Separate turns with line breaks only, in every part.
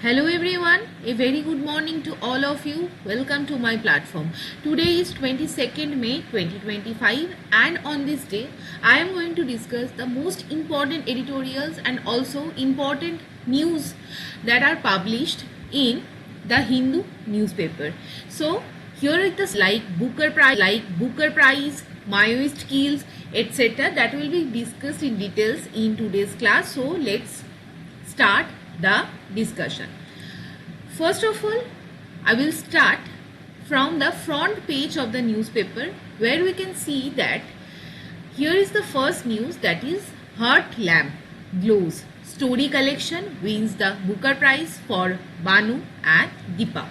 Hello everyone, a very good morning to all of you. Welcome to my platform. Today is 22nd May 2025 and on this day I am going to discuss the most important editorials and also important news that are published in the Hindu newspaper. So here is the Booker Prize, Maoist kills, etc. that will be discussed in details in today's class. So let's start the discussion. First of all, I will start from the front page of the newspaper where we can see that here is the first news, that is Heart Lamp Glows story collection wins the Booker Prize for Banu and Deepa.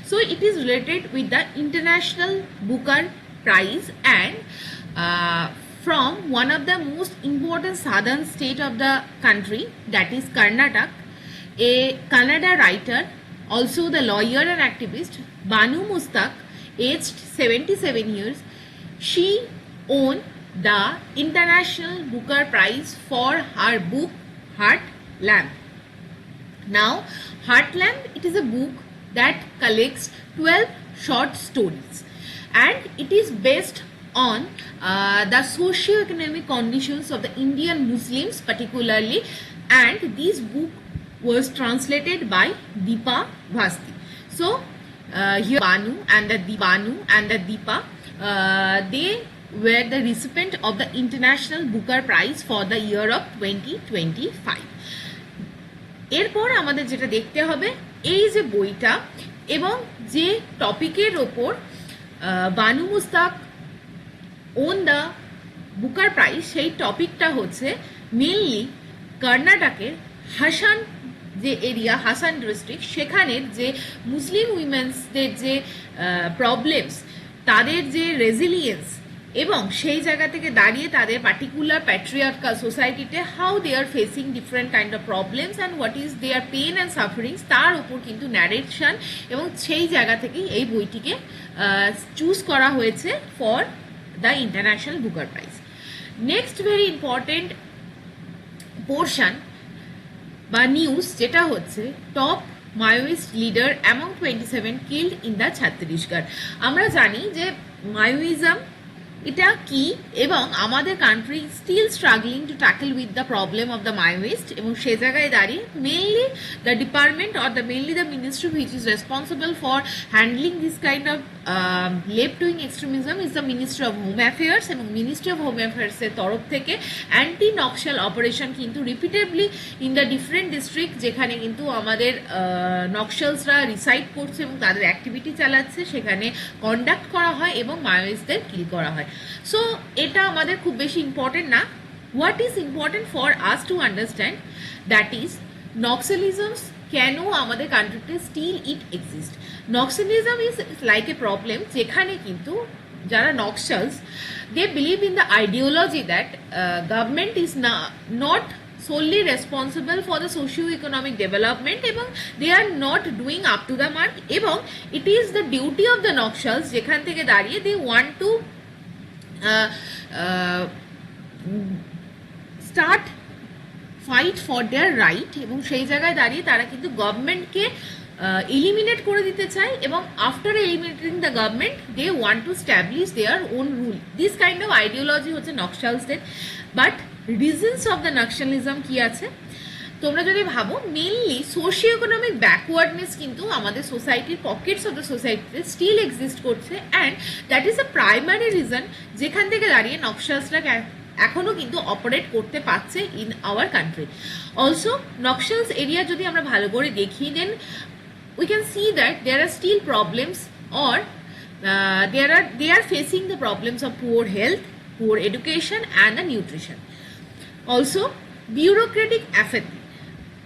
So it is related with the International Booker Prize and from one of the most important southern state of the country, that is Karnataka. A Kannada writer, also the lawyer and activist, Banu Mustaq, aged 77 years, she won the International Booker Prize for her book Heart Lamp. Now, Heart Lamp, it is a book that collects 12 short stories and it is based on the socio-economic conditions of the Indian Muslims particularly, and this book was translated by Deepa Bhasti. So here Banu and the Deepa, they were the recipient of the International Booker Prize for the year of 2025. এরপর আমাদের যেটা দেখতে হবে, এই যে বইটা এবং যে টপিকের ওপর Banu Mushtaq won the Booker prize, সেই টপিকটা হচ্ছে মেনলি কর্ণাটকের হাসান যে এরিয়া, হাসান ডিস্ট্রিক্ট, সেখানের যে মুসলিম উইমেন্সদের যে প্রবলেমস, তাদের যে রেজিলিয়েন্স এবং সেই জায়গা থেকে দাঁড়িয়ে তাদের পার্টিকুলার প্যাট্রিয়ার্কাল সোসাইটিতে how they are facing different kind of problems and what is their pain and sufferings, তার উপর কিন্তু ন্যারেশন, এবং সেই জায়গা থেকেই এই বইটিকে চুজ করা হয়েছে for the international Booker prize. Next very important portion বা নিউজ যেটা হচ্ছে top Maoist leader among 27 killed in the Chhattisgarh. আমরা জানি যে মাওয়িজম এটা কি এবং আমাদের country still struggling to tackle with the problem of the Maoist, এবং সে জায়গায় দাঁড়িয়ে mainly the department or the mainly the ministry which is responsible for handling this kind of left wing extremism is the ministry of home affairs, এবং ministry of home অ্যাফেয়ার্সের তরফ থেকে anti Naxal operation কিন্তু repeatedly in the different district, যেখানে কিন্তু আমাদের নকশালসরা reside করছে এবং তাদের অ্যাক্টিভিটি চালাচ্ছে, সেখানে কন্ডাক্ট করা হয় এবং মাওয়িস্টদের কিল করা হয়। সো এটা আমাদের খুব বেশি ইম্পর্টেন্ট না। What is important for us to understand, that is Naxalisms কেন আমাদের কান্ট্রিতে still it exist. Naxalism is like a problem যেখানে কিন্তু যারা Naxals, they believe in the ideology that government is not solely responsible for the socio-economic development এবং they are not doing up to the mark, এবং it is the duty of the Naxals যেখান থেকে দাঁড়িয়ে they want to start fight for their right, এবং সেই জায়গায় দাঁড়িয়ে তারা কিন্তু গভর্নমেন্টকে এলিমিনেট করে দিতে চায়, এবং after eliminating the government they want to establish their own rule. This kind of ideology হচ্ছে নক্সালসদের। But reasons of the Naxalism কি আছে তোমরা যদি ভাবো, মেইনলি সোশিও ইকোনমিক ব্যাকওয়ার্ডনেস কিন্তু আমাদের সোসাইটির পকেটস অফ দ্য সোসাইটিতে স্টিল এক্সিস্ট করছে, and that is a primary reason যেখান থেকে দাঁড়িয়ে নক্সালসরা এখনও কিন্তু অপারেট করতে পারছে in our country. Also Naxals area যদি আমরা ভালো করে দেখি, দেন we can see that there are still problems, or they are facing the problems of poor health, poor education and the nutrition. Also bureaucratic apathy,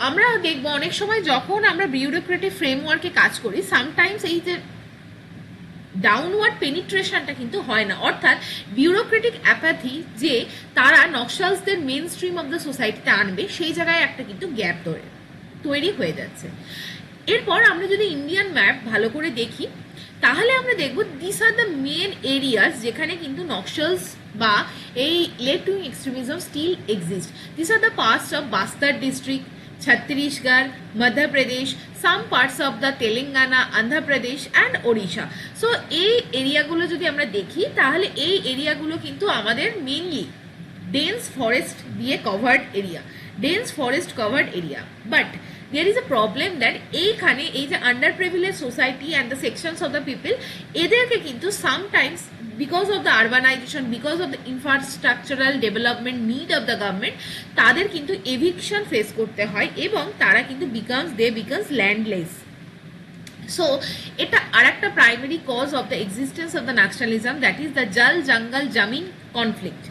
আমরা দেখব অনেক সময় যখন আমরা বিউরোক্রেটিক ফ্রেমওয়ার্কে কাজ করি, সামটাইমস এই যে ডাউনওয়ার্ড পেনিট্রেশনটা কিন্তু হয় না, অর্থাৎ বিউরোক্রেটিক অ্যাপাথি যে তারা নক্সালসদের মেন স্ট্রিম অফ দ্য সোসাইটিতে আনবে, সেই জায়গায় একটা কিন্তু গ্যাপ তৈরি হয়ে যাচ্ছে। এরপর আমরা যদি ইন্ডিয়ান ম্যাপ ভালো করে দেখি, তাহলে আমরা দেখব this are the main areas যেখানে কিন্তু নক্সালস বা এই left wing extremism still exist. This are the parts of Bastar district, Chhattisgarh, Madhya Pradesh, some parts of the Telangana, Andhra Pradesh and Odisha. So এই এরিয়াগুলো যদি আমরা দেখি তাহলে এই এরিয়াগুলো কিন্তু আমাদের মেইনলি ডেন্স ফরেস্ট দিয়ে covered area but there is a problem that এইখানে এই যে under privilege society and the sections of the people এদেরকে কিন্তু sometimes because of the urbanization, because of the infrastructural development need of the government, তাদের কিন্তু eviction face করতে হয় এবং তারা কিন্তু becomes landless. So এটা আরেকটা primary cause of the existence of the nationalism, that is the Jal Jangal Jamin conflict.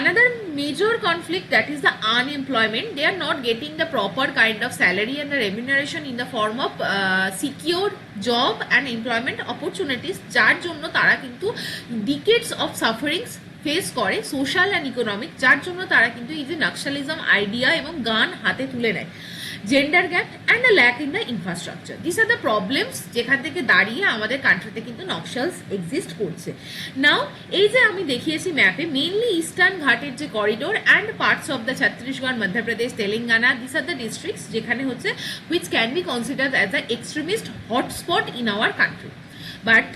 Another major conflict, that is the unemployment. They are not getting the proper kind of salary and the remuneration in the form of secure job and employment opportunities, যার জন্য তারা কিন্তু decades of sufferings face করে social and economic, যার জন্য তারা কিন্তু এই যে নাক্সালিজম আইডিয়া এবং গান হাতে তুলে নেয়। Gender gap and the lack in the infrastructure, this are the problems যেখান থেকে দাঁড়িয়ে আমাদের কান্ট্রিতে কিন্তু নকশালস এক্সিস্ট করছে। নাও এই যে আমি দেখিয়েছি ম্যাপে মেইনলি ইস্টার্ন ঘাটের যে corridor and parts of the Chhattisgarh, Madhya Pradesh, Telangana, this are the districts যেখানে হচ্ছে which can be considered as the extremist hotspot in our country. But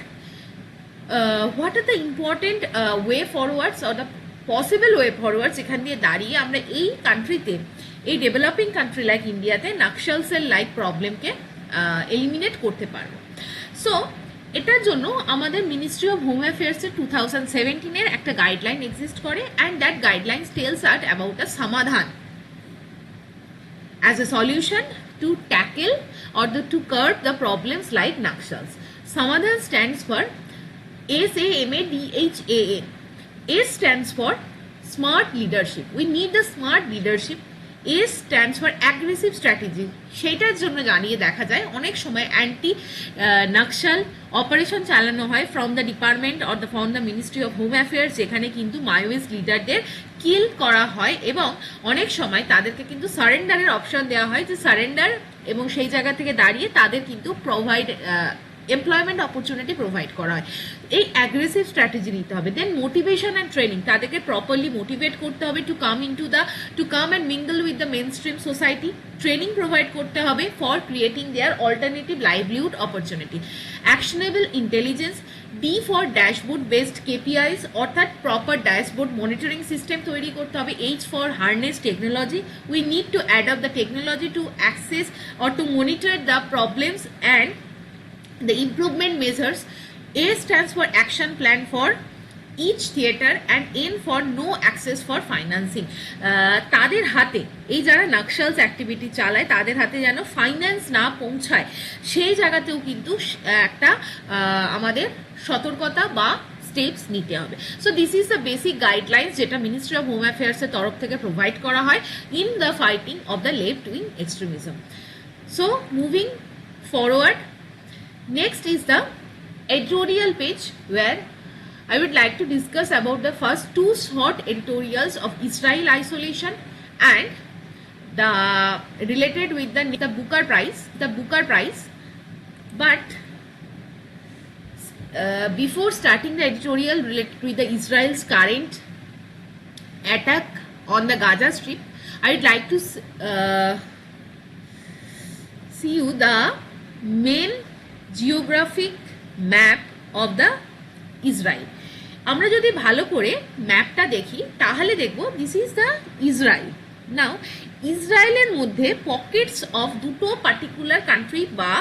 what are the important way forwards or the possible way forwards এখান দিয়ে দাঁড়িয়ে আমরা এই কান্ট্রিতে, এই developing country like ইন্ডিয়াতে নাক্সালসের লাইক প্রবলেমকে এলিমিনেট করতে পারবো। সো এটার জন্য আমাদের মিনিস্ট্রি অফ হোম অ্যাফেয়ার্সের 2017 একটা গাইডলাইন এক্সিস্ট করে and that guideline tells us about a সমাধান as a solution to tackle or to curb the problems like Naxals. Samadhan stands for SAMADHAA. S stands for smart leadership. We need the smart leadership. A stands for aggressive strategy. সেটার জন্য জানিয়ে দেখা যায় অনেক সময় anti Naxal operation চালানো হয় from the department or from the ministry of home affairs, যেখানে কিন্তু মায়োইস্ট লিডারদের কিল করা হয় এবং অনেক সময় তাদেরকে কিন্তু সারেন্ডারের অপশন দেওয়া হয়, যে সারেন্ডার এবং সেই জায়গা থেকে দাঁড়িয়ে তাদের কিন্তু এমপ্লয়মেন্ট অপরচুনিটি প্রোভাইড করা হয়। এই অ্যাগ্রেসিভ স্ট্র্যাটেজি নিতে হবে। দেন মোটিভেশন অ্যান্ড ট্রেনিং, তাদেরকে প্রপারলি মোটিভেট করতে হবে to come and mingle with the mainstream society. Training provide করতে হবে for creating their alternative livelihood opportunity. Actionable intelligence, D for dashboard based KPIs, অর্থাৎ proper dashboard monitoring system তৈরি করতে হবে। H for harness technology, we need to adopt the technology to access or to monitor the problems and the improvement measures. A stands for action plan for each theatre and N for no access for financing. তাদের হাতে এই যারা নাক্সালস activity চালায় তাদের হাতে যেন finance না পৌঁছায় সেই জায়গাতেও কিন্তু একটা আমাদের সতর্কতা বা স্টেপস নিতে হবে। So this is the basic guidelines যেটা মিনিস্ট্রি অফ হোম অ্যাফেয়ার্সের তরফ থেকে প্রোভাইড করা হয় in the fighting of the left wing extremism. So moving forward, next is the editorial page, where I would like to discuss about the first two short editorials of Israel isolation and the related with the Booker Prize. But before starting the editorial related with the Israel's current attack on the Gaza Strip, I would like to see you the main geographic map of the Israel. আমরা যদি ভালো করে ম্যাপটা দেখি তাহলে দেখব this is the Israel. নাও ইসরায়েলের মধ্যে পকেটস অফ দুটো পার্টিকুলার কান্ট্রি বা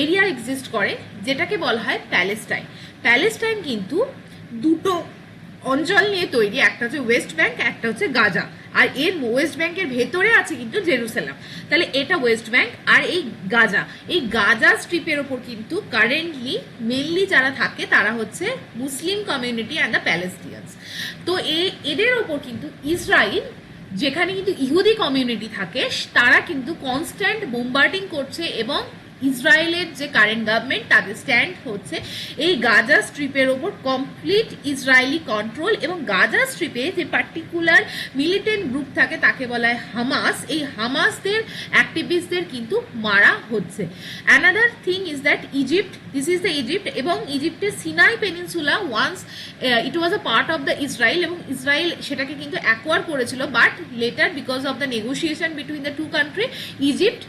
এরিয়া এক্সিস্ট করে যেটাকে বলা হয় প্যালেস্টাইন কিন্তু দুটো অঞ্চল নিয়ে তৈরি, একটা হচ্ছে ওয়েস্ট ব্যাংক, একটা হচ্ছে গাজা, আর এর ওয়েস্ট ব্যাংকের ভেতরে আছে কিন্তু জেরুসালাম। তাহলে এটা ওয়েস্ট ব্যাংক আর এই গাজা স্ট্রিপের ওপর কিন্তু কারেন্টলি মেনলি যারা থাকে তারা হচ্ছে মুসলিম কমিউনিটি অ্যান্ড দ্য প্যালেস্টিয়ানস। তো এদের ওপর কিন্তু ইসরায়েল, যেখানে কিন্তু ইহুদি কমিউনিটি থাকে, তারা কিন্তু কনস্ট্যান্ট বোমবার্ডিং করছে এবং ইসরায়েলের যে কারেন্ট গভর্নমেন্ট তাদের স্ট্যান্ড হচ্ছে এই গাজা স্ট্রিপের ওপর কমপ্লিট ইসরায়েলি কন্ট্রোল, এবং গাজা স্ট্রিপে যে পার্টিকুলার মিলিটেন্ট গ্রুপ থাকে তাকে বলা হয় হামাস, এই হামাসদের অ্যাক্টিভিস্টদের কিন্তু মারা হচ্ছে। Another thing is that Egypt, this is the Egypt, এবং ইজিপ্টের Sinai peninsula once it was a part of the Israel, এবং ইসরায়েল সেটাকে কিন্তু অ্যাকোয়ার করেছিল, but later because of the negotiation between the two country Egypt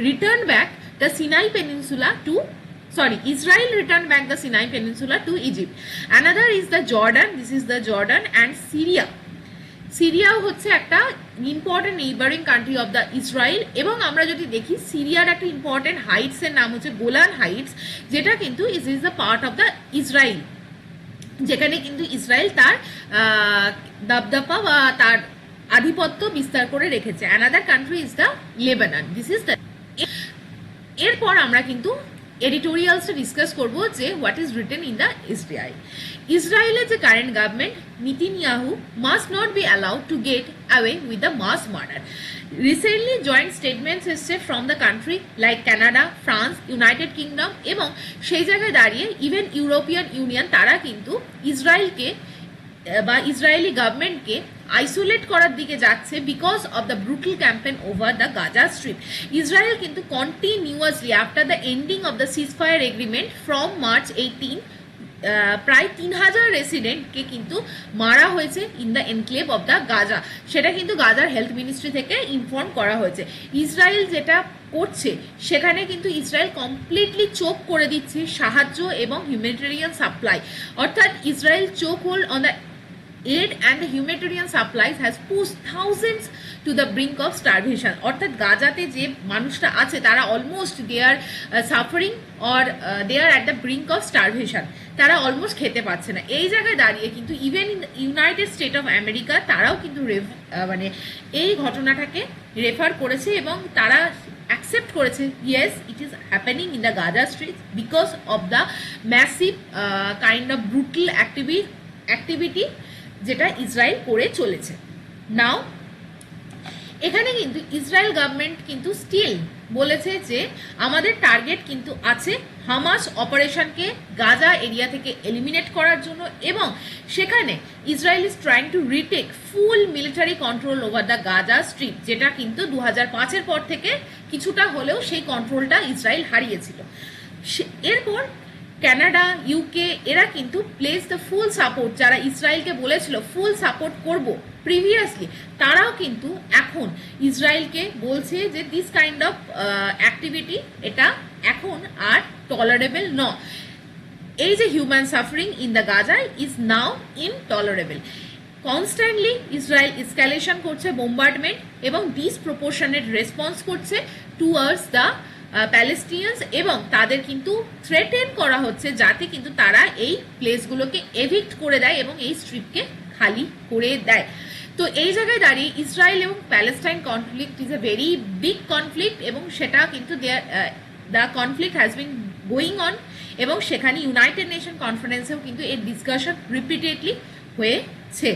return back the Sinai Peninsula to Israel returned back the Sinai Peninsula to Egypt. Another is the Jordan, this is the Jordan, and Syria. সিরিয়াও হচ্ছে একটা important neighbouring country of the Israel, এবং আমরা যদি দেখি সিরিয়ার একটা important হাইটসের নাম হচ্ছে গোলান হাইটস, যেটা কিন্তু is the part of the Israel, যেখানে কিন্তু ইসরায়েল তার দাবদাপা বা তার আধিপত্য বিস্তার করে রেখেছে। Another country is the Lebanon, this is the. এরপর আমরা কিন্তু এডিটোরিয়ালসটা ডিসকাস করব যে what is written in the Israel. ইসরায়েলের যে current government Netanyahu must not be allowed to get away with the mass murder. Recently joint statements এসছে from the country like Canada, France, United Kingdom, এবং সেই জায়গায় দাঁড়িয়ে even European union তারা কিন্তু ইসরায়েলকে বা ইসরায়েলি গভর্নমেন্টকে আইসোলেট করার দিকে যাচ্ছে because of the brutal campaign over the Gaza strip. Israel কিন্তু continuously after the ending of the ceasefire agreement from March 18 প্রায় 3000 রেসিডেন্টকে কিন্তু মারা হয়েছে in the enclave of the Gaza, সেটা কিন্তু গাজার হেলথ মিনিস্ট্রি থেকে ইনফর্ম করা হয়েছে। ইসরায়েল যেটা করছে সেখানে কিন্তু ইসরায়েল কমপ্লিটলি চোক করে দিচ্ছে সাহায্য এবং হিউম্যানিটেরিয়ান সাপ্লাই, অর্থাৎ Israel choke hold on the aid and the humanitarian supplies has pushed thousands to the brink of starvation, অর্থাৎ গাজাতে যে মানুষরা আছে তারা almost they are suffering or they are at the brink of starvation, তারা almost খেতে পাচ্ছে না। এই জায়গায় দাঁড়িয়ে কিন্তু even in United State of America তারাও কিন্তু মানে এই ঘটনাটাকে রেফার করেছে, এবং তারা অ্যাকসেপ্ট করেছে yes it is happening in the Gaza street because of the massive kind of brutal activity যেটা ইসরায়েল করে চলেছে। নাও এখানে কিন্তু ইসরায়েল গভর্নমেন্ট কিন্তু স্টিল বলেছে যে আমাদের টার্গেট কিন্তু আছে হামাস অপারেশনকে গাজা এরিয়া থেকে এলিমিনেট করার জন্য, এবং সেখানে Israel is trying to retake full military control over the Gaza strip, যেটা কিন্তু 2005-এর পর থেকে কিছুটা হলেও সেই কন্ট্রোলটা ইসরায়েল হারিয়েছিল। এরপর কানাডা, ইউকে এরা কিন্তু প্লেস দ্য ফুল সাপোর্ট, যারা ইসরায়েলকে বলেছিল ফুল সাপোর্ট করব প্রিভিয়াসলি, তারাও কিন্তু এখন ইসরায়েলকে বলছে যে দিস কাইন্ড অফ অ্যাক্টিভিটি এটা এখন আর টলারেবল ন। এই যে human suffering in the Gaza is now intolerable. Constantly Israel escalation করছে বোম্বার্ডমেন্ট এবং ডিসপ্রপোর্শনেট রেসপন্স করছে টুয়ার্ডস দ্য প্যালেস্টিনিয়ানস, এবং তাদের কিন্তু থ্রেটেন করা হচ্ছে যাতে কিন্তু তারা এই প্লেসগুলোকে এভিক্ট করে দেয় এবং এই স্ট্রিপকে খালি করে দেয়। তো এই জায়গায় দাঁড়িয়ে ইসরায়েল এবং Palestine conflict is a very big conflict, এবং সেটা কিন্তু the conflict has been going on, এবং সেখানে ইউনাইটেড নেশন কনফারেন্সেও কিন্তু এর ডিসকাশন রিপিটেডলি হয়েছে।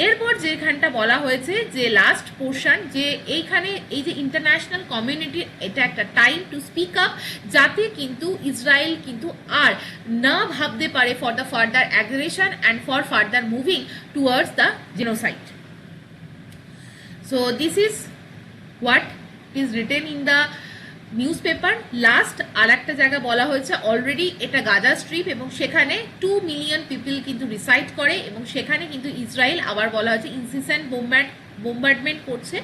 এরপর যেখানটা বলা হয়েছে যে লাস্ট পোর্শন, যে এইখানে এই যে ইন্টারন্যাশনাল কমিউনিটি এটা একটা টাইম টু স্পিক আপ, যাতে কিন্তু ইসরায়েল কিন্তু আর না ভাবতে পারে for the further aggression and for further moving towards the genocide. So this is what is written in the newspaper. Last আর একটা জায়গা বলা হয়েছে অলরেডি এটা গাজা স্ট্রিপ, এবং সেখানে 2 মিলিয়ন পিপল কিন্তু রিসাইড করে, এবং সেখানে কিন্তু ইসরায়েল আবার বলা হয়েছে ইনসিস্টেন্ট বোম্বার্ডমেন্ট করছে,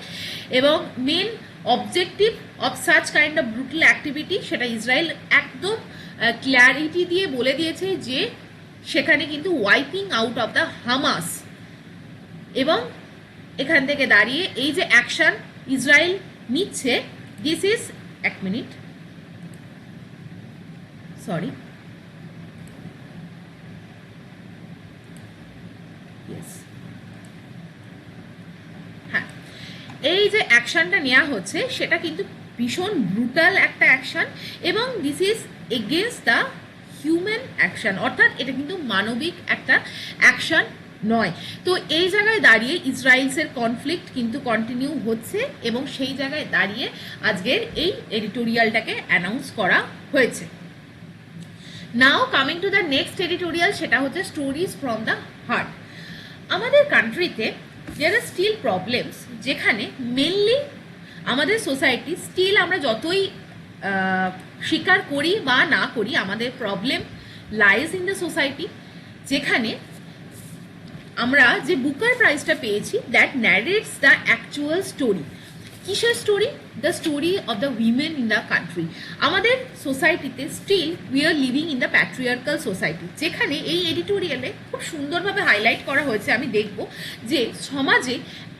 এবং main objective of such kind of brutal activity সেটা ইসরায়েল একদম ক্ল্যারিটি দিয়ে বলে দিয়েছে যে সেখানে কিন্তু wiping out of the Hamas. এবং এখান থেকে দাঁড়িয়ে এই যে অ্যাকশন ইসরায়েল নিচ্ছে, দিস ইজ এক মিনিট সরি হ্যাঁ, এই যে অ্যাকশনটা নেওয়া হচ্ছে সেটা কিন্তু ভীষণ ব্রুটাল একটা অ্যাকশন, এবং this is against the human action, অর্থাৎ এটা কিন্তু মানবিক একটা অ্যাকশন নয়। তো এই জায়গায় দাঁড়িয়ে ইসরায়েলসের কনফ্লিক্ট কিন্তু কন্টিনিউ হচ্ছে এবং সেই জায়গায় দাঁড়িয়ে আজকের এই এডিটোরিয়ালটাকে অ্যানাউন্স করা হয়েছে। Now coming to the next editorial, সেটা হচ্ছে স্টোরিজ ফ্রম দ্য হার্ট। আমাদের কান্ট্রিতে দেয়ার আর স্টিল প্রবলেমস, যেখানে মেনলি আমাদের সোসাইটি স্টিল, আমরা যতই স্বীকার করি বা না করি, আমাদের problem lies in the society, যেখানে আমরা যে বুকার প্রাইজটা পেয়েছি that narrates the actual story. কিসের story? The story of the women in the country. আমাদের সোসাইটিতে still we are living in the patriarchal society, যেখানে এই এডিটোরিয়ালে খুব সুন্দরভাবে হাইলাইট করা হয়েছে। আমি দেখব যে সমাজে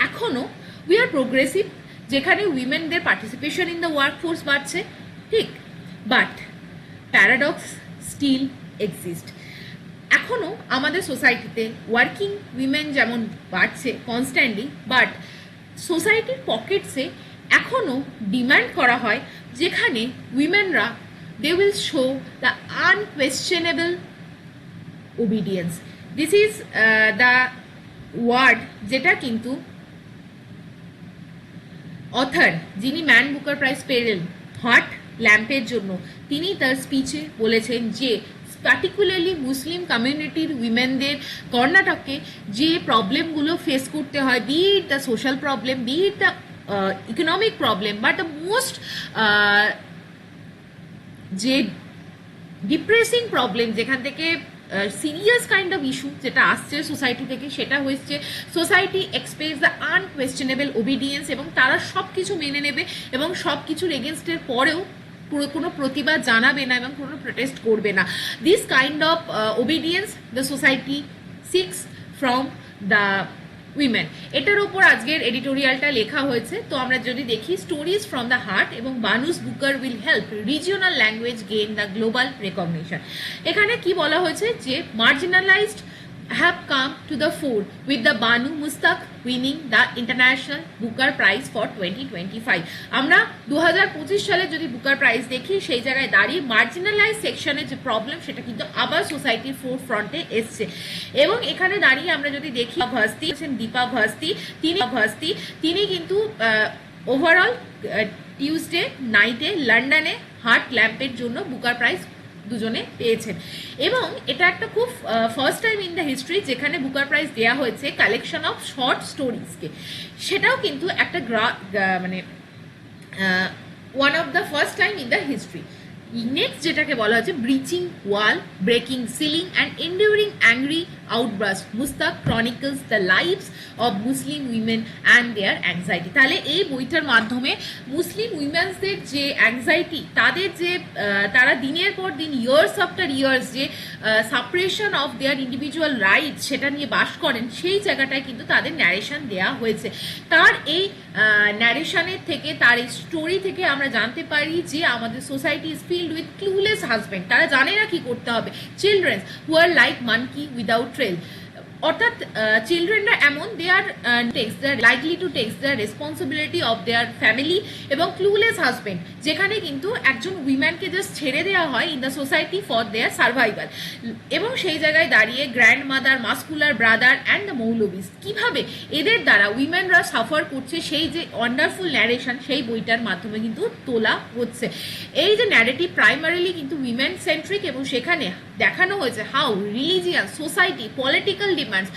এখনও উই আর প্রোগ্রেসিভ, যেখানে উইমেনদের পার্টিসিপেশন ইন দ্য ওয়ার্কফোর্স বাড়ছে, ঠিক, বাট প্যারাডক্স স্টিল এক্সিস্ট। এখনও আমাদের সোসাইটিতে ওয়ার্কিং উইমেন যেমন বাড়ছে কনস্ট্যান্টলি, বাট সোসাইটির পকেটসে এখনও ডিমান্ড করা হয় যেখানে উইমেনরা they will show the unquestionable obedience. This is the word যেটা কিন্তু অথর, যিনি ম্যান বুকার প্রাইজ পেলেন হার্ট ল্যাম্পের জন্য, তিনি তার স্পিচে বলেছেন যে পার্টিকুলারলি মুসলিম কমিউনিটির উইমেনদের কর্ণাটকে যে প্রবলেমগুলো ফেস করতে হয়, be it the social problem, be it the economic problem, but the most যে ডিপ্রেসিং প্রবলেম, যেখান থেকে সিরিয়াস কাইন্ড অফ ইস্যু যেটা আসছে সোসাইটি থেকে, সেটা হচ্ছে society expects the unquestionable obedience, এবং তারা সব কিছু মেনে নেবে এবং সব কিছুর এগেনস্টের পরেও কোনো প্রতিবাদ জানাবে না এবং কোনো প্রোটেস্ট করবে না। This kind of obedience the society six from the women. এটার উপর আজকের এডিটোরিয়ালটা লেখা হয়েছে। তো আমরা যদি দেখি, স্টোরিজ ফ্রম দ্য হার্ট এবং Banu's Booker will help regional language gain the global recognition. এখানে কি বলা হয়েছে যে marginalised have come to the fore with the Banu Mustaq winning the International Booker Prize for 2025. আমরা 2025 সালে যদি বুকার প্রাইজ দেখি, সেই জায়গায় দাঁড়িয়ে মার্জিনালাইজ সেকশনের যে প্রবলেম সেটা কিন্তু আবার সোসাইটির ফোর ফ্রন্টে এসছে। এবং এখানে দাঁড়িয়ে আমরা যদি দেখি, দীপা ভাস্তি তিনি কিন্তু ওভারঅল টিউসডে নাইটে লন্ডনে হার্ট ল্যাম্পের জন্য বুকার প্রাইজ দুজনে পেয়েছেন। এবং এটা একটা খুব first time in the history যেখানে বুকার প্রাইজ দেওয়া হয়েছে কালেকশন অফ শর্ট স্টোরিজকে। সেটাও কিন্তু একটা মানে one of the first time in the history. Next যেটাকে বলা হচ্ছে breaching wall, breaking ceiling and enduring angry outburst, Mushtaq chronicles the lives of Muslim women and their anxiety. তাহলে এই বইটার মাধ্যমে মুসলিম উইমেন্সদের যে অ্যাংজাইটি, তাদের যে তারা দিনের পর দিন, ইয়ার্স আফটার ইয়ার্স যে suppression of their individual rights সেটা নিয়ে বাস করেন, সেই জায়গাটায় কিন্তু তাদের ন্যারেশন দেওয়া হয়েছে। তার এই ন্যারেশনের থেকে, তার এই স্টোরি থেকে আমরা জানতে পারি যে আমাদের society is filled with clueless husband, তারা জানে না কি করতে হবে। Children who are like monkey without trail, অর্থাৎ চিলড্রেনরা এমন, they are likely to takes the responsibility of their family, এবং ক্লুলেস হাজব্যান্ড যেখানে কিন্তু একজন উইম্যানকে জাস্ট ছেড়ে দেওয়া হয় in the society for their survival. এবং সেই জায়গায় দাঁড়িয়ে grandmother, muscular brother and the maulvis, কীভাবে এদের দ্বারা উইমেনরা সাফার করছে, সেই যে ওয়ান্ডারফুল ন্যারেশন সেই বইটার মাধ্যমে কিন্তু তোলা হচ্ছে। এই যে ন্যারেটিভ প্রাইমারিলি কিন্তু উইমেন সেন্ট্রিক, এবং সেখানে দেখানো হয়েছে how religious, society, political demands,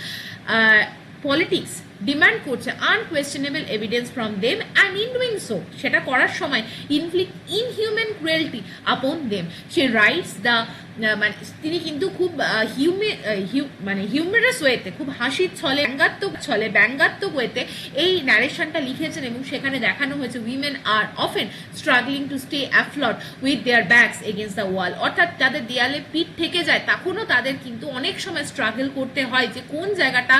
politics demand করছে unquestionable evidence from them, and in doing so সেটা করার সময় inflict inhuman cruelty upon them. She writes the, মানে তিনি কিন্তু খুব হিউমারাস ওয়েতে, খুব হাসির ব্যঙ্গাত্মক ওয়েতে এই ন্যারেশনটা লিখেছেন। এবং সেখানে দেখানো হয়েছে women are often struggling to stay afloat with their backs against the wall, অর্থাৎ তাদের দেয়ালে পিঠ থেকে যায়, তখনও তাদের কিন্তু অনেক সময় স্ট্রাগল করতে হয় যে কোন জায়গাটা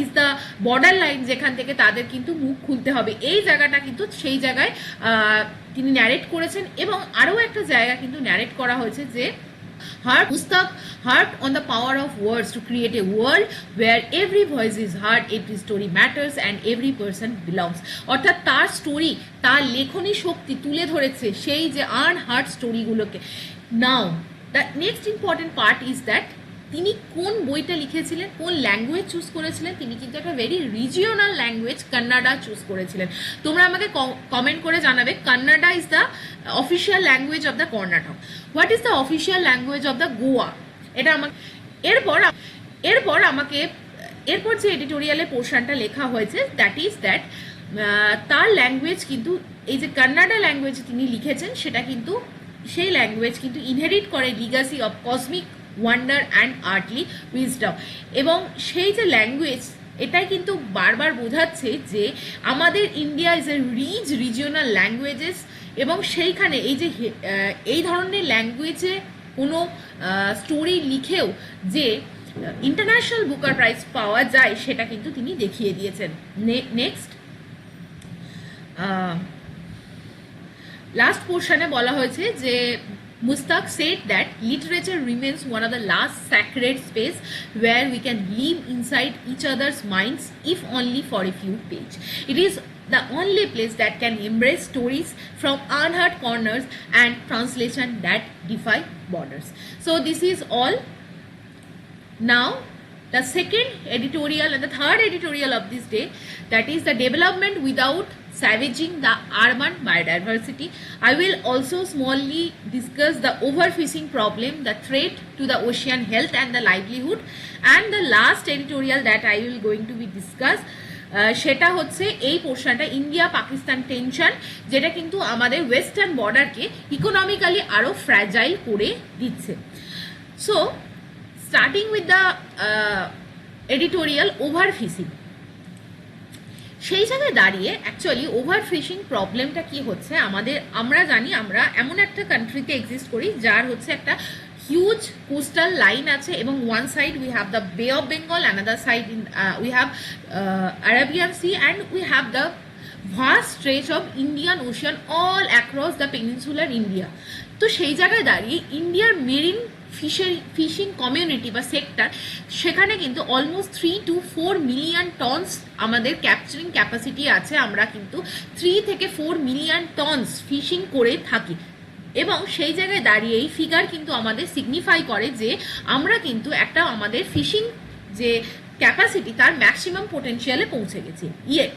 ইজ দ্য বর্ডার লাইন, যেখান থেকে তাদের কিন্তু মুখ খুলতে হবে। এই জায়গাটা কিন্তু সেই জায়গায় তিনি ন্যারেট করেছেন। এবং আরও একটা জায়গা কিন্তু ন্যারেট করা হয়েছে যে Mustaq harped on the power of words to create a world where every voice is heard, every story matters and every person belongs. অর্থাৎ তার স্টোরি, তার লেখনী শক্তি তুলে ধরেছে সেই যে আনহার্ড স্টোরিগুলোকে। Now the next important part is that তিনি কোন বইটা লিখেছিলেন, কোন ল্যাঙ্গুয়েজ চুজ করেছিলেন, তিনি কিন্তু একটা very regional language Kannada choose করেছিলেন। তোমরা আমাকে কমেন্ট করে জানাবে Kannada is the official language of the Karnataka, what is the official language of the Goa. এটা আমাকে এরপর যে এডিটোরিয়ালের পোর্শনটা লেখা হয়েছে দ্যাট ইজ দ্যাট তার ল্যাঙ্গুয়েজ কিন্তু এই যে কান্নাডা ল্যাঙ্গুয়েজ তিনি লিখেছেন সেটা কিন্তু সেই ল্যাঙ্গুয়েজ কিন্তু ইনহেরিট করে legacy of cosmic wonder and earthly wisdom. এবং সেই যে ল্যাঙ্গুয়েজ এটাই কিন্তু বারবার বোঝাচ্ছে যে আমাদের India is a regional languages, এবং সেইখানে এই যে এই ধরনের ল্যাঙ্গুয়েজে কোনো স্টোরি লিখেও যে ইন্টারন্যাশনাল বুকার প্রাইজ পাওয়া যায় সেটা কিন্তু তিনি দেখিয়ে দিয়েছেন। নেক্সট লাস্ট পোর্শনে বলা হয়েছে যে Mustaq said that literature remains one of the last sacred space where we can live inside each other's minds, if only for a few pages. It is the only place that can embrace stories from unheard corners and translation that defy borders. So this is all. Now the second editorial and the third editorial of this day, that is the development without savaging the urban biodiversity. I will also smallly discuss the overfishing problem, the threat to the ocean health and the livelihood, and the last editorial that I will going to be discuss সেটা হচ্ছে এই পোর্শনটা India Pakistan tension, যেটা কিন্তু আমাদের western বর্ডারকে economically আরও fragile করে দিচ্ছে। So starting with the editorial overfishing, সেই জায়গায় দাঁড়িয়ে অ্যাকচুয়ালি ওভারফিশিং প্রবলেমটা কি হচ্ছে আমরা জানি আমরা এমন একটা কান্ট্রিতে এক্সিস্ট করি যার হচ্ছে একটা হিউজ কোস্টাল লাইন আছে, এবং one side we have the Bay of Bengal, another side we have Arabian Sea, and we have the vast stretch of Indian Ocean all across the peninsular India. তো সেই জায়গায় দাঁড়িয়ে ইন্ডিয়ার মেরিন ফিশিং কমিউনিটি বা sector, সেখানে কিন্তু almost 3 to 4 million tonnes আমাদের capturing capacity আছে। আমরা কিন্তু 3 থেকে 4 মিলিয়ন টনস ফিশিং করে থাকি, এবং সেই জায়গায় দাঁড়িয়ে এই ফিগার কিন্তু আমাদের সিগনিফাই করে যে আমরা কিন্তু একটা আমাদের ফিশিং যে ক্যাপাসিটি তার ম্যাক্সিমাম পোটেনশিয়ালে পৌঁছে গেছি। ইয়েট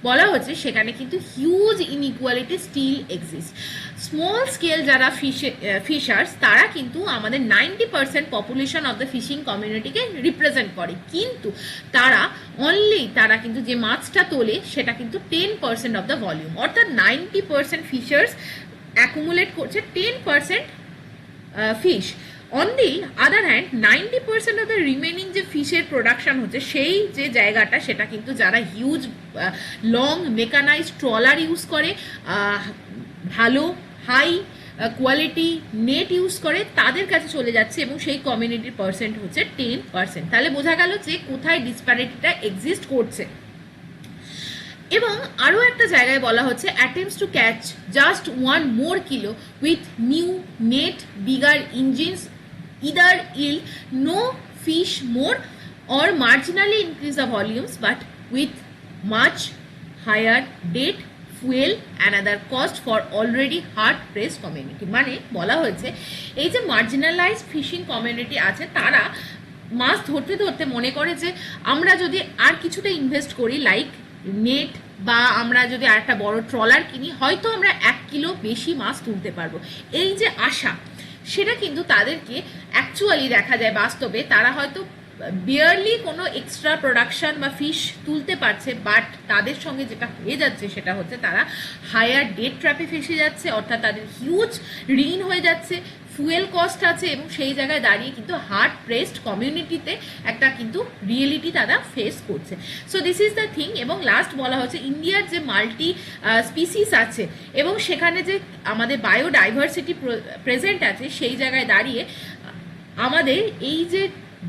বলা হচ্ছে সেখানে কিন্তু huge inequality still exist. Small scale যারা ফিশার্স তারা কিন্তু আমাদের 90% পপুলেশন অফ দ্য ফিশিং কমিউনিটিকে রিপ্রেজেন্ট করে, কিন্তু তারা কিন্তু যে মাছটা তোলে সেটা কিন্তু 10% অফ দ্য ভলিউম, অর্থাৎ 90% ফিশার্স অ্যাকুমুলেট করছে 10% fish. On the other hand 90% of the remaining যে ফিশের প্রোডাকশন হচ্ছে সেই যে জায়গাটা সেটা কিন্তু যারা huge long mechanized trawler use করে, ভালো হাই কোয়ালিটি নেট ইউজ করে, তাদের কাছে চলে যাচ্ছে, এবং সেই কমিউনিটির পার্সেন্ট হচ্ছে 10%। তাহলে বোঝা গেল যে কোথায় ডিসপ্যারিটিটা এক্সিস্ট করছে। এবং আরও একটা জায়গায় বলা হচ্ছে attempts to catch just 1 more kilo with new net bigger engines either yield no fish more or marginally increase the volumes, but with much higher debt, fuel and other cost for already hard pressed community. মানে বলা হয়েছে এই যে marginalised fishing community আছে তারা মাছ ধরতে ধরতে মনে করে যে আমরা যদি আর কিছুটা ইনভেস্ট করি লাইক নেট, বা আমরা যদি আর একটা বড় ট্রলার কিনি হয়তো আমরা 1 কিলো বেশি মাছ তুলতে পারবো। এই যে আশা সেটা কিন্তু তাদেরকে অ্যাকচুয়ালি দেখা যায় বাস্তবে তারা হয়তো বিয়ারলি কোনো এক্সট্রা প্রোডাকশন বা ফিশ তুলতে পারছে, বাট তাদের সঙ্গে যেটা হয়ে যাচ্ছে সেটা হচ্ছে তারা হায়ার ডেট ট্র্যাপে ফেসে যাচ্ছে, অর্থাৎ তাদের হিউজ ঋণ হয়ে যাচ্ছে, ফুয়েল কস্ট আছে, এবং সেই জায়গায় দাঁড়িয়ে কিন্তু হার্ড প্রেসড কমিউনিটিতে একটা কিন্তু রিয়েলিটি তারা ফেস করছে। So this is the thing. এবং লাস্ট বলা হচ্ছে ইন্ডিয়ার যে মাল্টি স্পিসিস আছে এবং সেখানে যে আমাদের বায়োডাইভার্সিটি প্রেজেন্ট আছে সেই জায়গায় দাঁড়িয়ে আমাদের এই যে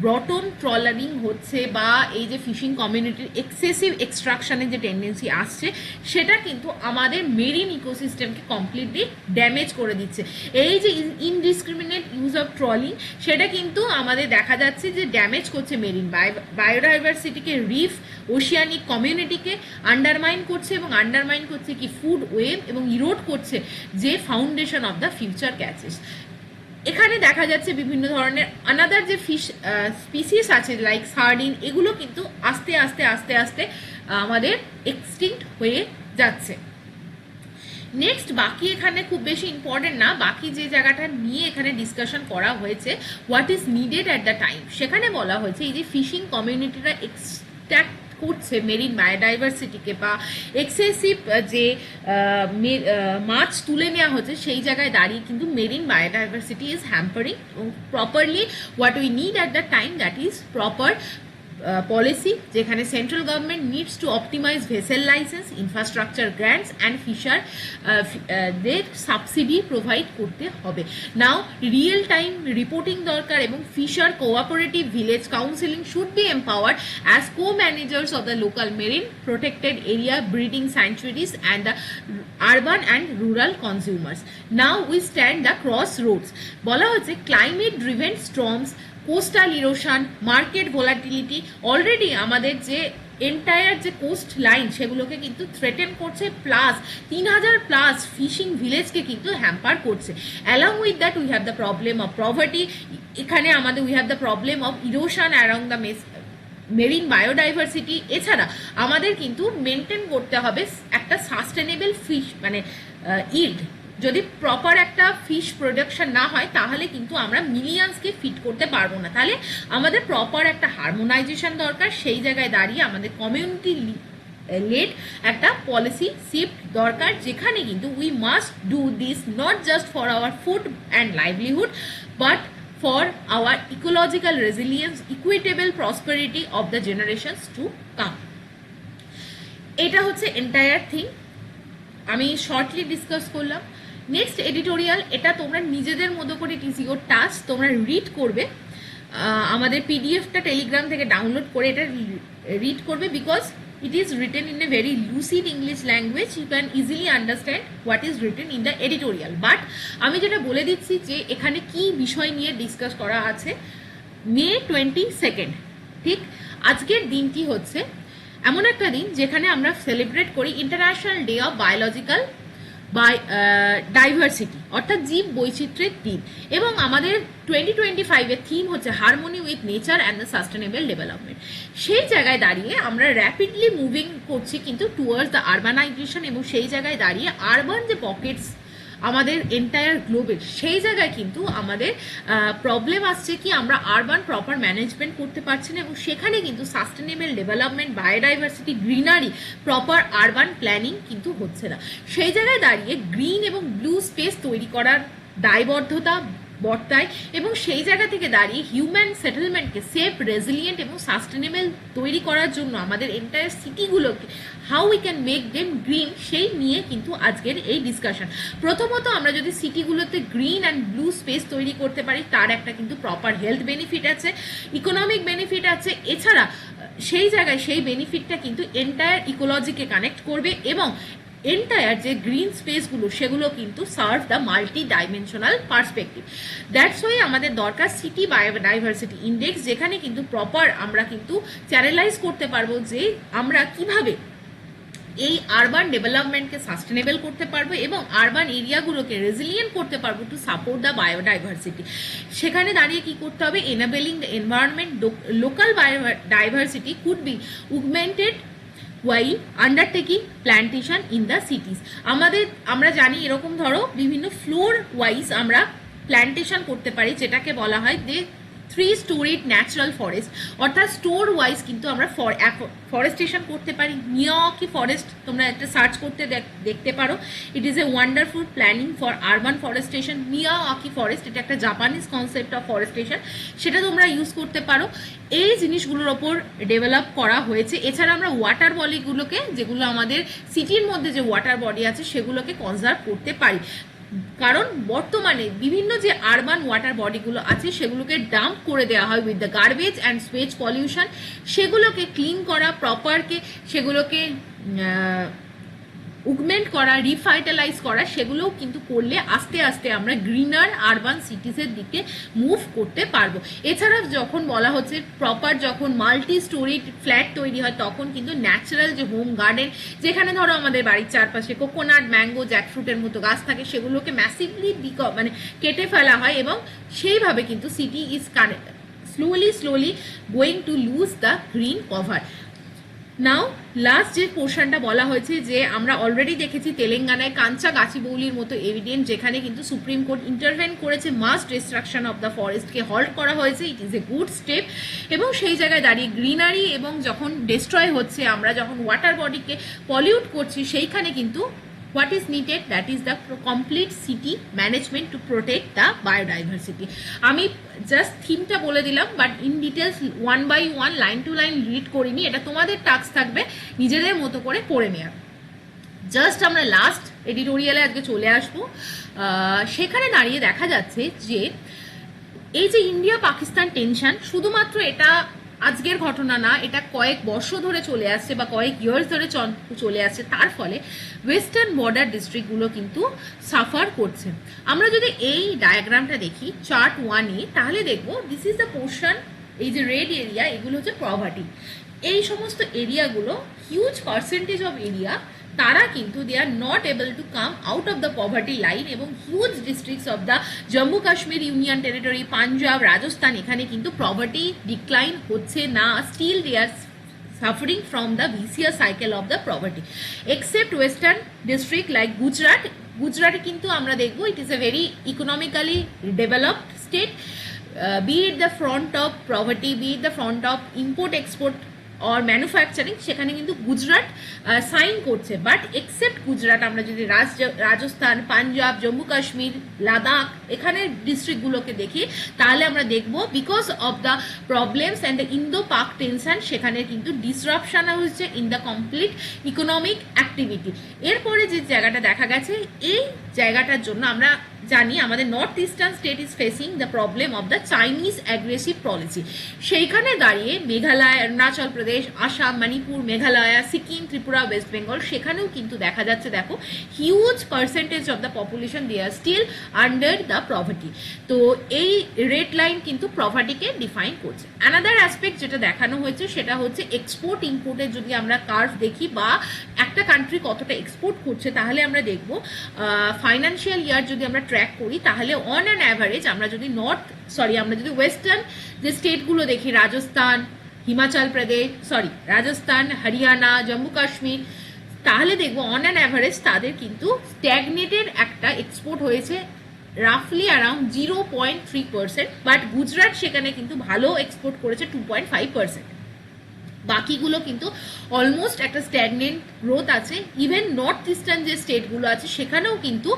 ব্রটন ট্রলারিং হচ্ছে বা এই যে ফিশিং কমিউনিটির এক্সেসিভ এক্সট্রাকশনের যে টেন্ডেন্সি আসছে সেটা কিন্তু আমাদের মেরিন ইকোসিস্টেমকে কমপ্লিটলি ড্যামেজ করে দিচ্ছে। এই যে ইনডিসক্রিমিনেট ইউজ অফ ট্রলিং সেটা কিন্তু আমাদের দেখা যাচ্ছে যে ড্যামেজ করছে মেরিন বায়োডাইভার্সিটিকে, রিফ ওশিয়ানিক কমিউনিটিকে আন্ডারমাইন করছে, এবং আন্ডারমাইন করছে কি ফুড ওয়েব, এবং ইরোড করছে যে foundation of the future catches. এখানে দেখা যাচ্ছে বিভিন্ন ধরনের আনাদার যে ফিশ স্পিসিস আছে লাইক সার্ডিন, এগুলো কিন্তু আস্তে আস্তে আস্তে আস্তে আমাদের এক্সটিংক্ট হয়ে যাচ্ছে। নেক্সট বাকি এখানে খুব বেশি ইম্পর্টেন্ট না, বাকি যে জায়গাটা নিয়ে এখানে ডিসকাশন করা হয়েছে what is needed at the time, সেখানে বলা হয়েছে এই যে ফিশিং কমিউনিটিরা এক্সট্র্যাক্ট করছে মেরিন বায়োডাইভার্সিটিকে বা এক্সেসিভ যে মাছ তুলে নেওয়া হচ্ছে, সেই জায়গায় দাঁড়িয়ে কিন্তু marine biodiversity is hampering properly what we need at the time, that is proper policy যেখানে central government needs to optimize vessel license, infrastructure grants and fisher দের সাবসিডি প্রোভাইড করতে হবে। নাও রিয়েল টাইম রিপোর্টিং দরকার এবং fisher cooperative village counselling should be empowered as co-managers of the local marine protected area breeding sanctuaries and the urban and rural consumers. Now we stand the crossroads. বলা হচ্ছে climate driven storms, coastal erosion, market volatility already আমাদের যে entire যে coast line সেগুলোকে কিন্তু threaten করছে, plus 3000+ fishing ভিলেজকে কিন্তু hamper করছে। Along with that we have the problem of poverty, এখানে আমাদের we have the problem of erosion around the marine biodiversity. এছাড়া আমাদের কিন্তু মেনটেন করতে হবে একটা সাস্টেনেবল ফিশ মানে ইল্ড। যদি প্রপার একটা ফিশ প্রোডাকশন না হয় তাহলে কিন্তু আমরা মিলিয়ন্সকে ফিট করতে পারবো না, তাহলে আমাদের প্রপার একটা হারমোনাইজেশন দরকার। সেই জায়গায় দাঁড়িয়ে আমাদের কমিউনিটি লেড একটা পলিসি শিফট দরকার, যেখানে কিন্তু we must do this not just for our food and livelihood but for our ecological resilience, equitable prosperity of the generations to come. এটা হচ্ছে এন্টায়ার থিং আমি শর্টলি ডিসকাস করলাম। Next editorial, এটা তোমরা নিজেদের মতো করে ইট ইজ ইউর টাস্ক, তোমরা রিড করবে, আমাদের পিডিএফটা টেলিগ্রাম থেকে ডাউনলোড করে এটা রিড করবে, because it is written in a very lucid English language, you can easily understand what is written in the editorial. But আমি যেটা বলে দিচ্ছি যে এখানে কি বিষয় নিয়ে ডিসকাস করা আছে। মে 22, ঠিক আজকের দিনটি হচ্ছে এমন একটা দিন যেখানে আমরা সেলিব্রেট করি international day of biological diversity, অর্থাৎ জীব বৈচিত্র্যের দিন, এবং আমাদের 2025-এর থিম হচ্ছে harmony with nature and the sustainable development. সেই জায়গায় দাঁড়িয়ে আমরা র্যাপিডলি মুভিং করছি কিন্তু টুয়ার্ডস দ্য আরবানাইজেশন, এবং সেই জায়গায় দাঁড়িয়ে আরবান যে পকেটস আমাদের এন্টায়ার গ্লোবের, সেই জায়গায় কিন্তু আমাদের প্রবলেম আসছে কি আমরা আরবান প্রপার ম্যানেজমেন্ট করতে পারছি না, এবং সেখানে কিন্তু sustainable development, biodiversity, greenery, proper urban planning কিন্তু হচ্ছে না। সেই জায়গায় দাঁড়িয়ে গ্রিন এবং ব্লু স্পেস তৈরি করার দায়বদ্ধতা বর্তায়, এবং সেই জায়গা থেকে দাঁড়িয়ে হিউম্যান সেটেলমেন্টকে সেফ, রেজিলিয়েন্ট এবং সাস্টেনেবল তৈরি করার জন্য আমাদের এন্টায়ার সিটিগুলোকে how we can make them green, সেই নিয়ে কিন্তু আজকের এই ডিসকাশন। প্রথমত আমরা যদি সিটিগুলোতে গ্রিন অ্যান্ড ব্লু স্পেস তৈরি করতে পারি তার একটা কিন্তু প্রপার হেলথ বেনিফিট আছে, ইকোনমিক বেনিফিট আছে, এছাড়া সেই জায়গায় সেই বেনিফিটটা কিন্তু এন্টায়ার ইকোলজিকে কানেক্ট করবে, এবং এন্টায়ার যে গ্রিন স্পেসগুলো সেগুলো কিন্তু serve the multi dimensional perspective. That's why আমাদের দরকার সিটি বায়োডাইভার্সিটি ইন্ডেক্স, যেখানে কিন্তু প্রপার আমরা কিন্তু চ্যানেলাইজ করতে পারবো যে আমরা কিভাবে এই আরবান ডেভেলপমেন্টকে সাস্টেনেবল করতে পারবো এবং আরবান এরিয়াগুলোকে রেজিলিয়েন্ট করতে পারবো টু সাপোর্ট দ্য বায়োডাইভার্সিটি। সেখানে দাঁড়িয়ে কি করতে হবে, enabling the environment local biodiversity could be augmented while undertaking plantation in the cities। আমরা জানি এরকম ধরো বিভিন্ন ফ্লোর ওয়াইজ আমরা প্ল্যান্টেশন করতে পারি, যেটাকে বলা হয় যে 3-storied ন্যাচারাল ফরেস্ট, অর্থাৎ স্টোর ওয়াইজ কিন্তু আমরা ফরেস্টেশন করতে পারি। মিয়াওয়াকি ফরেস্ট তোমরা একটা সার্চ করতে দেখতে পারো, it is a wonderful planning for urban forestation. Miyawaki forest, এটা একটা জাপানিজ কনসেপ্ট অফ ফরেস্টেশন, সেটা তোমরা ইউজ করতে পারো। এই জিনিসগুলোর ওপর ডেভেলপ করা হয়েছে। এছাড়া আমরা ওয়াটার বডিগুলোকে, যেগুলো আমাদের সিটির মধ্যে যে ওয়াটার বডি আছে সেগুলোকে কনজার্ভ করতে পারি, কারণ বর্তমানে বিভিন্ন যে আরবান ওয়াটার বডিগুলো আছে সেগুলোকে ডাম্প করে দেওয়া হয় with the garbage and Suez pollution. সেগুলোকে ক্লিন করা, প্রপারকে সেগুলোকে অগমেন্ট করা, রিভাইটালাইজ করা, সেগুলোও কিন্তু করলে আস্তে আস্তে আমরা গ্রিনার আরবান সিটিসের দিকে মুভ করতে পারবো। এছাড়া যখন বলা হচ্ছে প্রপার যখন মাল্টি স্টোরি ফ্ল্যাট তৈরি হয় তখন কিন্তু ন্যাচারাল যে হোম গার্ডেন, যেখানে ধরো আমাদের বাড়ির চারপাশে কোকোনাট, ম্যাঙ্গো, জ্যাকফ্রুটের মতো গাছ থাকে, সেগুলোকে ম্যাসিভলি মানে কেটে ফেলা হয় এবং সেইভাবে কিন্তু city is slowly going to lose the green cover. Now last যে পোর্শনটা বলা হয়েছে যে আমরা অলরেডি দেখেছি তেলেঙ্গানায় কাঞ্চা গাছিবৌলির মতো এভিডেন্স, যেখানে কিন্তু সুপ্রিম কোর্ট ইন্টারভেন করেছে, মাস ডিস্ট্রাকশন অফ দ্য ফরেস্টকে হল্ট করা হয়েছে। ইট ইজ এ গুড স্টেপ এবং সেই জায়গায় দাঁড়িয়ে গ্রিনারি এবং যখন ডিস্ট্রয় হচ্ছে, আমরা যখন ওয়াটার বডিকে পলিউট করছি, সেইখানে কিন্তু what is needed, that is the complete city management to protect the biodiversity. আমি জাস্ট থিমটা বলে দিলাম, but in details one by one line to line read করিনি, এটা তোমাদের টাস্ক থাকবে নিজেদের মতো করে পড়ে নেওয়া। জাস্ট আমরা লাস্ট এডিটোরিয়ালে আজকে চলে আসবো। সেখানে দাঁড়িয়ে দেখা যাচ্ছে যে এই যে ইন্ডিয়া পাকিস্তান টেনশন, শুধুমাত্র এটা আজকের ঘটনা না, এটা কয়েক বর্ষ ধরে চলে আসছে বা কয়েক ইয়ার্স ধরে চলে আসছে। তার ফলে ওয়েস্টার্ন বর্ডার ডিস্ট্রিক্টগুলো কিন্তু সাফার করছে। আমরা যদি এই ডায়াগ্রামটা দেখি চার্ট 1-এ, তাহলে দেখবো দিস ইজ দ্য পোর্শন, এই যে রেড এরিয়া, এগুলো হচ্ছে পভার্টি। এই সমস্ত এরিয়াগুলো হিউজ পার্সেন্টেজ অফ এরিয়া, তারা কিন্তু they are not able to come out of the poverty line এবং huge districts of the Jammu Kashmir union territory, Punjab, Rajasthan, এখানে কিন্তু পভার্টি ডিক্লাইন হচ্ছে না, still they are suffering from the vicious cycle of the poverty, except western district like Gujarat কিন্তু আমরা দেখবো it is a very economically developed state, be it the front of poverty, be it the front of import export or manufacturing, সেখানে কিন্তু Gujarat sign করছে। But except Gujarat, আমরা যদি রাজস্থান, পাঞ্জাব, জম্মু কাশ্মীর, লাদাখ এখানের ডিস্ট্রিক্টগুলোকে দেখি, তাহলে আমরা দেখব because of the problems and the Indo পাক টেনশন, সেখানে কিন্তু ডিসরাপশন হচ্ছে in the complete economic activity. এরপরে যে জায়গাটা দেখা গেছে, এই জায়গাটার জন্য আমরা জানি আমাদের North Eastern state is facing the problem of the Chinese aggressive policy. সেইখানে দাঁড়িয়ে মেঘালয়, অরুণাচল প্রদেশ, আসাম, মণিপুর, মেঘালয়, সিকিম, ত্রিপুরা, ওয়েস্ট বেঙ্গল, সেখানেও কিন্তু দেখা যাচ্ছে দেখো huge percentage of the population they are still under the poverty. তো এই রেড লাইন কিন্তু পভার্টিকে ডিফাইন করছে। অ্যানাদার অ্যাসপেক্ট যেটা দেখানো হয়েছে সেটা হচ্ছে এক্সপোর্ট ইম্পোর্টের যদি আমরা কার্ভ দেখি বা একটা কান্ট্রি কতটা এক্সপোর্ট করছে, তাহলে আমরা দেখব ফাইন্যান্সিয়াল ইয়ার যদি আমরা ট্র্যাক করি, তাহলে অন অ্যান অ্যাভারেজ আমরা যদি আমরা যদি ওয়েস্টার্ন যে স্টেটগুলো দেখি, রাজস্থান, হিমাচল প্রদেশ, রাজস্থান, হরিয়ানা, জম্মু কাশ্মীর, তাহলে দেখবো অন অ্যান অ্যাভারেজ তাদের কিন্তু স্ট্যাগনেটেড একটা এক্সপোর্ট হয়েছে রাফলি অ্যারাউন্ড 0.3%, বাট গুজরাট সেখানে কিন্তু ভালো এক্সপোর্ট করেছে 2.5%। বাকিগুলো কিন্তু অলমোস্ট একটা স্ট্যাগনেন্ট গ্রোথ আছে। ইভেন নর্থ ইস্টার্ন যে স্টেটগুলো আছে সেখানেও কিন্তু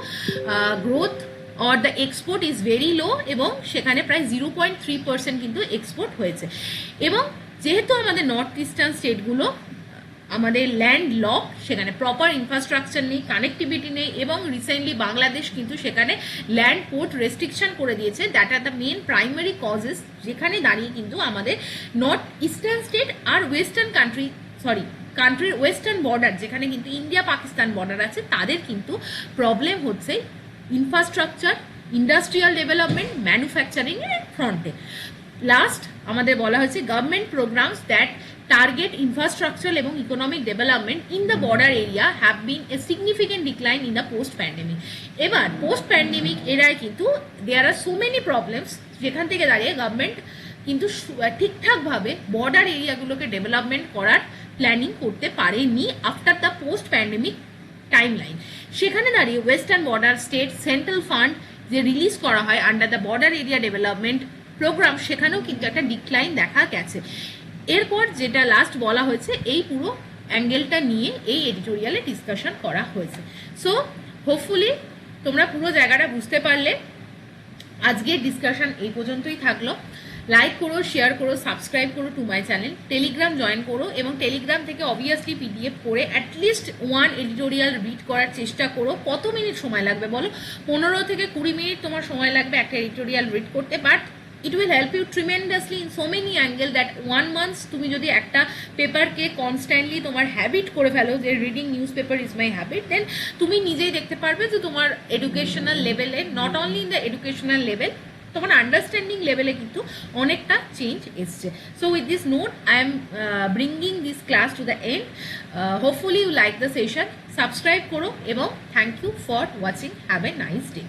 growth or the export is very low এবং সেখানে প্রায় 0.3% কিন্তু এক্সপোর্ট হয়েছে। এবং যেহেতু আমাদের নর্থ ইস্টার্ন স্টেটগুলো আমাদের ল্যান্ড লক, সেখানে প্রপার ইনফ্রাস্ট্রাকচার নেই, কানেক্টিভিটি নেই এবং রিসেন্টলি বাংলাদেশ কিন্তু সেখানে ল্যান্ড পোর্ট রেস্ট্রিকশন করে দিয়েছে। That are the main primary causes, যেখানে দাঁড়িয়ে কিন্তু আমাদের North Eastern state are western কান্ট্রির ওয়েস্টার্ন বর্ডার, যেখানে কিন্তু ইন্ডিয়া পাকিস্তান বর্ডার আছে, তাদের কিন্তু প্রবলেম হচ্ছে ইনফ্রাস্ট্রাকচার, ইন্ডাস্ট্রিয়াল ডেভেলপমেন্ট, ম্যানুফ্যাকচারিং এর ফ্রন্টে। লাস্ট আমাদের বলা হয়েছে government programmes that target infrastructure এবং economic development in the border area have been a significant decline in the post pandemic. এবার পোস্ট প্যান্ডেমিক এরায় কিন্তু there are so many problems, যেখান থেকে দাঁড়িয়ে গভর্নমেন্ট কিন্তু ঠিকঠাকভাবে বর্ডার এরিয়াগুলোকে ডেভেলপমেন্ট করার প্ল্যানিং করতে পারেনি after the post pandemic timeline. সেখানে দাঁড়িয়ে western border state central fund যে রিলিজ করা হয় under the border area development programme, সেখানেও কিন্তু একটা ডিক্লাইন দেখা গেছে। এরপর যেটা লাস্ট বলা হয়েছে, এই পুরো অ্যাঙ্গেলটা নিয়ে এই এডিটোরিয়ালে ডিসকাশন করা হয়েছে। সো হোপফুলি তোমরা পুরো জায়গাটা বুঝতে পারলে। আজকের ডিসকাশন এই পর্যন্তই থাকলো। লাইক করো, শেয়ার করো, সাবস্ক্রাইব করো to my channel, Telegram join করো এবং টেলিগ্রাম থেকে অবভিয়াসলি পিডিএফ করে অ্যাটলিস্ট 1 এডিটোরিয়াল রিড করার চেষ্টা করো। কত মিনিট সময় লাগবে বলো? 15 থেকে 20 মিনিট তোমার সময় লাগবে একটা এডিটোরিয়াল রিড করতে, but it will help you tremendously in so many angle that 1 month তুমি যদি একটা পেপারকে কনস্ট্যান্টলি তোমার হ্যাবিট করে ফেলো যে reading newspaper is my habit, then তুমি নিজেই দেখতে পারবে যে তোমার এডুকেশনাল লেভেলে, not only in the educational level, তোমার আন্ডারস্ট্যান্ডিং লেভেলে কিন্তু অনেকটা চেঞ্জ এসছে। So with this note I am bringing this class to the end. Hopefully you like the session. Subscribe করো এবং thank you for watching. Have a nice day.